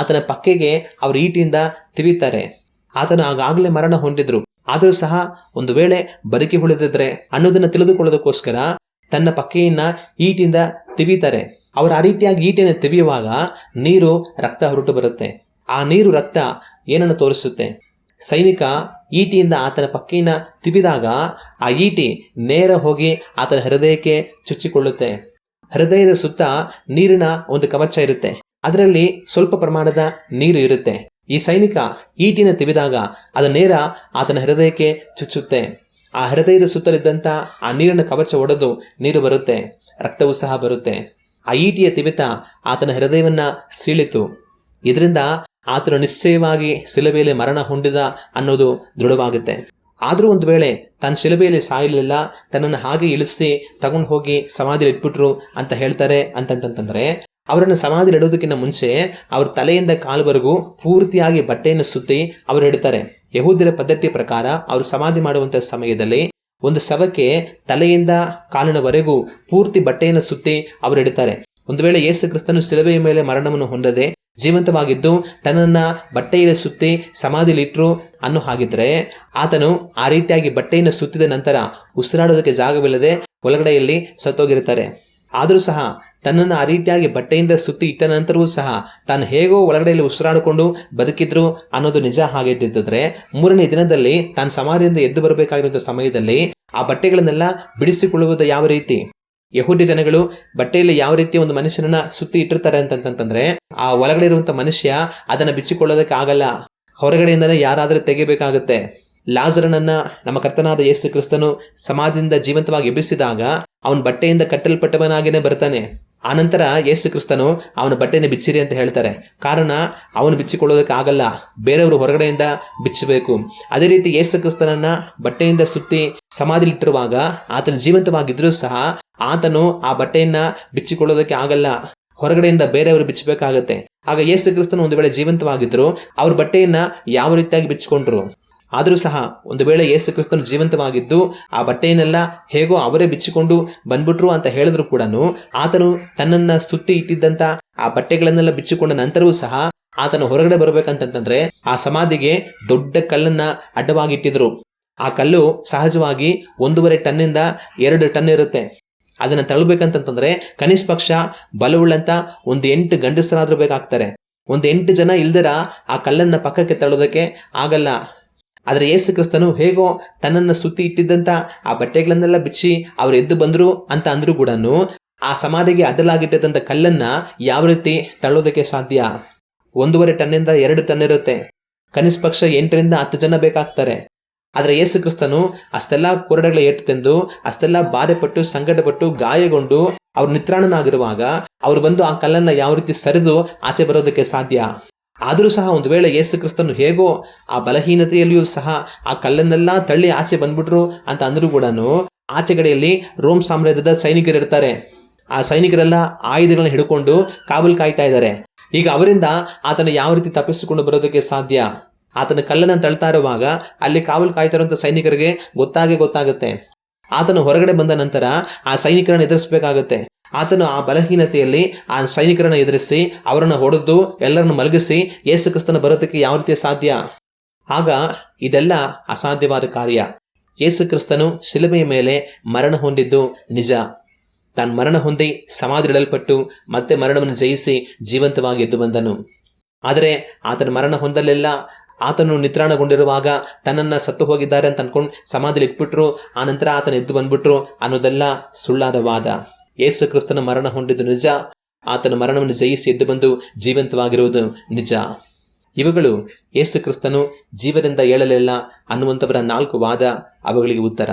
ಆತನ ಪಕ್ಕೆಗೆ ಅವರು ಈಟಿಯಿಂದ ತಿವಿತಾರೆ. ಆತನು ಆಗಾಗಲೇ ಮರಣ ಹೊಂದಿದ್ರು, ಆದರೂ ಸಹ ಒಂದು ವೇಳೆ ಬದುಕಿ ಉಳಿದಿದ್ರೆ ಅನ್ನೋದನ್ನ ತಿಳಿದುಕೊಳ್ಳೋದಕ್ಕೋಸ್ಕರ ತನ್ನ ಪಕ್ಕೆಯನ್ನ ಈಟಿಂದ ತಿವಿತಾರೆ. ಅವರು ಆ ರೀತಿಯಾಗಿ ಈಟಿಯನ್ನು ತಿವಿಯುವಾಗ ನೀರು ರಕ್ತ ಹೊರಟು ಬರುತ್ತೆ. ಆ ನೀರು ರಕ್ತ ಏನನ್ನು ತೋರಿಸುತ್ತೆ? ಸೈನಿಕ ಈಟಿಯಿಂದ ಆತನ ಪಕ್ಕೆಯನ್ನ ತಿವಿದಾಗ ಆ ಈಟಿ ನೇರ ಹೋಗಿ ಆತನ ಹೃದಯಕ್ಕೆ ಚುಚ್ಚಿಕೊಳ್ಳುತ್ತೆ. ಹೃದಯದ ಸುತ್ತ ನೀರಿನ ಒಂದು ಕವಚ ಇರುತ್ತೆ, ಅದರಲ್ಲಿ ಸ್ವಲ್ಪ ಪ್ರಮಾಣದ ನೀರು ಇರುತ್ತೆ. ಈ ಸೈನಿಕ ಈಟಿನ ತಿವಿದಾಗ ಅದು ನೇರ ಆತನ ಹೃದಯಕ್ಕೆ ಚುಚ್ಚುತ್ತೆ. ಆ ಹೃದಯದ ಸುತ್ತಲಿದ್ದಂಥ ಆ ನೀರಿನ ಕವಚ ಒಡೆದು ನೀರು ಬರುತ್ತೆ, ರಕ್ತವೂ ಸಹ ಬರುತ್ತೆ. ಆ ಈಟಿಯ ತಿವಿತ ಆತನ ಹೃದಯವನ್ನ ಸೀಳಿತು. ಇದರಿಂದ ಆತನು ನಿಶ್ಚಯವಾಗಿ ಶಿಲುಬೆಯಲ್ಲಿ ಮರಣ ಹೊಂದಿದ ಅನ್ನೋದು ದೃಢವಾಗುತ್ತೆ. ಆದರೂ ಒಂದು ವೇಳೆ ತಾನು ಶಿಲುಬೆಯಲ್ಲಿ ಸಾಯಲಿಲ್ಲ, ತನ್ನನ್ನು ಹಾಗೆ ಇಳಿಸಿ ತಗೊಂಡು ಹೋಗಿ ಸಮಾಧಿಯಲ್ಲಿ ಇಟ್ಬಿಟ್ರು ಅಂತ ಹೇಳ್ತಾರೆ ಅಂತಂತಂದ್ರೆ, ಅವರನ್ನು ಸಮಾಧಿಯಲ್ಲಿ ಇಡೋದಕ್ಕಿಂತ ಮುಂಚೆ ಅವ್ರ ತಲೆಯಿಂದ ಕಾಲುವರೆಗೂ ಪೂರ್ತಿಯಾಗಿ ಬಟ್ಟೆಯನ್ನು ಸುತ್ತಿ ಅವರು ಇಡ್ತಾರೆ. ಯಹೂದ್ಯರ ಪದ್ಧತಿ ಪ್ರಕಾರ ಅವರು ಸಮಾಧಿ ಮಾಡುವಂಥ ಸಮಯದಲ್ಲಿ ಒಂದು ಶವಕ್ಕೆ ತಲೆಯಿಂದ ಕಾಲಿನವರೆಗೂ ಪೂರ್ತಿ ಬಟ್ಟೆಯನ್ನು ಸುತ್ತಿ ಅವರು ಇಡ್ತಾರೆ. ಒಂದು ವೇಳೆ ಯೇಸು ಕ್ರಿಸ್ತನು ಶಿಲುಬೆಯ ಮೇಲೆ ಮರಣವನ್ನು ಹೊಂದದೆ ಜೀವಂತವಾಗಿದ್ದು ತನ್ನನ್ನ ಬಟ್ಟೆಯಲ್ಲಿ ಸುತ್ತಿ ಸಮಾಧಿಯಲ್ಲಿ ಇಟ್ರು ಅನ್ನೋ ಹಾಗಿದ್ರೆ, ಆತನು ಆ ರೀತಿಯಾಗಿ ಬಟ್ಟೆಯನ್ನು ಸುತ್ತಿದ ನಂತರ ಉಸಿರಾಡೋದಕ್ಕೆ ಜಾಗವಿಲ್ಲದೆ ಒಳಗಡೆಯಲ್ಲಿ ಸತ್ತೋಗಿರ್ತಾರೆ. ಆದರೂ ಸಹ ತನ್ನನ್ನು ಆ ರೀತಿಯಾಗಿ ಬಟ್ಟೆಯಿಂದ ಸುತ್ತಿ ಇಟ್ಟ ನಂತರವೂ ಸಹ ತಾನು ಹೇಗೋ ಒಳಗಡೆಯಲ್ಲಿ ಉಸಿರಾಡಿಕೊಂಡು ಬದುಕಿದ್ರು ಅನ್ನೋದು ನಿಜ ಆಗಿದ್ದಿದ್ರೆ, ಮೂರನೇ ದಿನದಲ್ಲಿ ತಾನು ಸಮಾಧಿಯಿಂದ ಎದ್ದು ಬರಬೇಕಾಗಿರುವಂಥ ಸಮಯದಲ್ಲಿ ಆ ಬಟ್ಟೆಗಳನ್ನೆಲ್ಲ ಬಿಡಿಸಿಕೊಳ್ಳುವುದು ಯಾವ ರೀತಿ? ಯಹೂದಿ ಜನಗಳು ಬಟ್ಟೆಯಲ್ಲಿ ಯಾವ ರೀತಿ ಒಂದು ಮನುಷ್ಯನನ್ನ ಸುತ್ತಿ ಇಟ್ಟಿರ್ತಾರೆ ಅಂತಂತಂದ್ರೆ, ಆ ಒಳಗಡೆ ಇರುವಂತ ಮನುಷ್ಯ ಅದನ್ನ ಬಿಚ್ಚಿಕೊಳ್ಳೋದಕ್ಕೆ ಆಗಲ್ಲ, ಹೊರಗಡೆಯಿಂದನೇ ಯಾರಾದರೂ ತೆಗಿಬೇಕಾಗುತ್ತೆ. ಲಾಜರನನ್ನ ನಮ್ಮ ಕರ್ತನಾದ ಯೇಸು ಕ್ರಿಸ್ತನು ಸಮಾಧಿಯಿಂದ ಜೀವಂತವಾಗಿ ಎಬ್ಬಿಸಿದಾಗ ಅವನ ಬಟ್ಟೆಯಿಂದ ಕಟ್ಟಲ್ಪಟ್ಟವನಾಗಿನೇ ಬರ್ತಾನೆ. ಆನಂತರ ಯೇಸು ಕ್ರಿಸ್ತನು ಅವನ ಬಟ್ಟೆಯನ್ನು ಬಿಚ್ಚಿರಿ ಅಂತ ಹೇಳ್ತಾರೆ. ಕಾರಣ ಅವನು ಬಿಚ್ಚಿಕೊಳ್ಳೋದಕ್ಕೆ ಆಗಲ್ಲ, ಬೇರೆಯವರು ಹೊರಗಡೆಯಿಂದ ಬಿಚ್ಚಬೇಕು. ಅದೇ ರೀತಿ ಯೇಸು ಕ್ರಿಸ್ತನನ್ನ ಬಟ್ಟೆಯಿಂದ ಸುತ್ತಿ ಸಮಾಧಿಲಿಟ್ಟಿರುವಾಗ ಆತನು ಜೀವಂತವಾಗಿದ್ರೂ ಸಹ ಆತನು ಆ ಬಟ್ಟೆಯನ್ನ ಬಿಚ್ಚಿಕೊಳ್ಳೋದಕ್ಕೆ ಆಗಲ್ಲ, ಹೊರಗಡೆಯಿಂದ ಬೇರೆಯವರು ಬಿಚ್ಚಬೇಕಾಗತ್ತೆ. ಆಗ ಯೇಸು ಕ್ರಿಸ್ತನು ಒಂದು ವೇಳೆ ಜೀವಂತವಾಗಿದ್ರು ಅವ್ರ ಬಟ್ಟೆಯನ್ನ ಯಾವ ರೀತಿಯಾಗಿ ಬಿಚ್ಚಿಕೊಂಡ್ರು? ಆದರೂ ಸಹ ಒಂದು ವೇಳೆ ಯೇಸು ಕ್ರಿಸ್ತನು ಜೀವಂತವಾಗಿದ್ದು ಆ ಬಟ್ಟೆಯನ್ನೆಲ್ಲ ಹೇಗೋ ಅವರೇ ಬಿಚ್ಚಿಕೊಂಡು ಬಂದ್ಬಿಟ್ರು ಅಂತ ಹೇಳಿದ್ರು ಕೂಡ ಆತನು ತನ್ನನ್ನ ಸುತ್ತಿ ಇಟ್ಟಿದ್ದಂತ ಆ ಬಟ್ಟೆಗಳನ್ನೆಲ್ಲ ಬಿಚ್ಚಿಕೊಂಡ ನಂತರವೂ ಸಹ ಆತನು ಹೊರಗಡೆ ಬರ್ಬೇಕಂತಂದ್ರೆ ಆ ಸಮಾಧಿಗೆ ದೊಡ್ಡ ಕಲ್ಲನ್ನ ಅಡ್ಡವಾಗಿ ಇಟ್ಟಿದ್ರು. ಆ ಕಲ್ಲು ಸಹಜವಾಗಿ 1.5 ಟನ್ನಿಂದ 2 ಟನ್ ಇರುತ್ತೆ. ಅದನ್ನ ತಳ್ಳಬೇಕಂತಂದ್ರೆ ಕನಿಷ್ಠ ಪಕ್ಷ ಬಲವುಳ್ಳಂತ ಒಂದು 8 ಗಂಡಸರಾದ್ರೂ ಬೇಕಾಗ್ತಾರೆ. ಒಂದು 8 ಜನ ಇಲ್ದಿರ ಆ ಕಲ್ಲನ್ನ ಪಕ್ಕಕ್ಕೆ ತಳ್ಳೋದಕ್ಕೆ ಆಗಲ್ಲ. ಆದರೆ ಯೇಸು ಕ್ರಿಸ್ತನು ಹೇಗೋ ತನ್ನನ್ನು ಸುತ್ತಿ ಇಟ್ಟಿದ್ದಂಥ ಆ ಬಟ್ಟೆಗಳನ್ನೆಲ್ಲ ಬಿಚ್ಚಿ ಅವ್ರು ಎದ್ದು ಬಂದರು ಅಂತ ಅಂದರೂ ಕೂಡ ಆ ಸಮಾಧಿಗೆ ಅಡ್ಡಲಾಗಿಟ್ಟಂಥ ಕಲ್ಲನ್ನು ಯಾವ ರೀತಿ ತಳ್ಳೋದಕ್ಕೆ ಸಾಧ್ಯ? 1.5 ಟನ್ನಿಂದ 2 ಟನ್ ಇರುತ್ತೆ. ಕನಿಷ್ಠ ಪಕ್ಷ 8ರಿಂದ 10 ಜನ ಬೇಕಾಗ್ತಾರೆ. ಆದರೆ ಯೇಸು ಕ್ರಿಸ್ತನು ಅಷ್ಟೆಲ್ಲ ಕೊರಡೆಗಳ ಏಟು ತಿಂದು ಅಷ್ಟೆಲ್ಲ ಬಾಧೆಪಟ್ಟು ಸಂಕಟಪಟ್ಟು ಗಾಯಗೊಂಡು ಅವ್ರು ನಿತ್ರಾಣನಾಗಿರುವಾಗ ಅವ್ರು ಬಂದು ಆ ಕಲ್ಲನ್ನು ಯಾವ ರೀತಿ ಸರಿದು ಆಸೆ ಬರೋದಕ್ಕೆ ಸಾಧ್ಯ? ಆದರೂ ಸಹ ಒಂದು ವೇಳೆ ಯೇಸು ಕ್ರಿಸ್ತನು ಹೇಗೋ ಆ ಬಲಹೀನತೆಯಲ್ಲಿಯೂ ಸಹ ಆ ಕಲ್ಲನ್ನೆಲ್ಲ ತಳ್ಳಿ ಆಚೆ ಬಂದ್ಬಿಟ್ರು ಅಂತ ಅಂದರೂ ಕೂಡ ಆಚೆಗಡೆಯಲ್ಲಿ ರೋಮ್ ಸಾಮ್ರಾಜ್ಯದ ಸೈನಿಕರು ಇರ್ತಾರೆ. ಆ ಸೈನಿಕರೆಲ್ಲ ಆಯುಧಗಳನ್ನ ಹಿಡ್ಕೊಂಡು ಕಾವಲು ಕಾಯ್ತಾ ಇದ್ದಾರೆ. ಈಗ ಅವರಿಂದ ಆತನ ಯಾವ ರೀತಿ ತಪ್ಪಿಸಿಕೊಂಡು ಬರೋದಕ್ಕೆ ಸಾಧ್ಯ? ಆತನ ಕಲ್ಲನ್ನು ತಳ್ತಾ ಇರುವಾಗ ಅಲ್ಲಿ ಕಾವಲು ಕಾಯ್ತಾ ಇರುವಂಥ ಸೈನಿಕರಿಗೆ ಗೊತ್ತಾಗುತ್ತೆ. ಆತನು ಹೊರಗಡೆ ಬಂದ ನಂತರ ಆ ಸೈನಿಕರನ್ನು ಎದುರಿಸಬೇಕಾಗುತ್ತೆ. ಆತನು ಆ ಬಲಹೀನತೆಯಲ್ಲಿ ಆ ಸೈನಿಕರನ್ನು ಎದುರಿಸಿ ಅವರನ್ನು ಹೊಡೆದು ಎಲ್ಲರನ್ನು ಮಲಗಿಸಿ ಯೇಸು ಕ್ರಿಸ್ತನ ಬರೋದಕ್ಕೆ ಯಾವ ರೀತಿ ಸಾಧ್ಯ? ಆಗ ಇದೆಲ್ಲ ಅಸಾಧ್ಯವಾದ ಕಾರ್ಯ. ಯೇಸು ಕ್ರಿಸ್ತನು ಶಿಲುಬೆಯ ಮೇಲೆ ಮರಣ ಹೊಂದಿದ್ದು ನಿಜ. ತಾನು ಮರಣ ಹೊಂದಿ ಸಮಾಧಿಯಿಡಲ್ಪಟ್ಟು ಮತ್ತೆ ಮರಣವನ್ನು ಜಯಿಸಿ ಜೀವಂತವಾಗಿ ಎದ್ದು ಬಂದನು. ಆದರೆ ಆತನ ಮರಣ ಹೊಂದಲೆಲ್ಲ ಆತನು ನಿತ್ರಾಣಗೊಂಡಿರುವಾಗ ತನ್ನನ್ನು ಸತ್ತು ಹೋಗಿದ್ದಾರೆ ಅಂತ ಅನ್ಕೊಂಡು ಸಮಾಧಿಲಿ ಇಟ್ಬಿಟ್ರು, ಆನಂತರ ಆತನ ಎದ್ದು ಬಂದ್ಬಿಟ್ರು ಅನ್ನೋದೆಲ್ಲ ಸುಳ್ಳಾದ ವಾದ. ಯೇಸು ಕ್ರಿಸ್ತನ ಮರಣ ಹೊಂದಿದ್ದು ನಿಜ, ಆತನ ಮರಣವನ್ನು ಜಯಿಸಿ ಎದ್ದು ಬಂದು ಜೀವಂತವಾಗಿರುವುದು ನಿಜ. ಇವುಗಳು ಯೇಸು ಕ್ರಿಸ್ತನು ಜೀವದಿಂದ ಏಳಲಿಲ್ಲ ಅನ್ನುವಂಥವರ 4 ವಾದ, ಅವುಗಳಿಗೆ ಉತ್ತರ.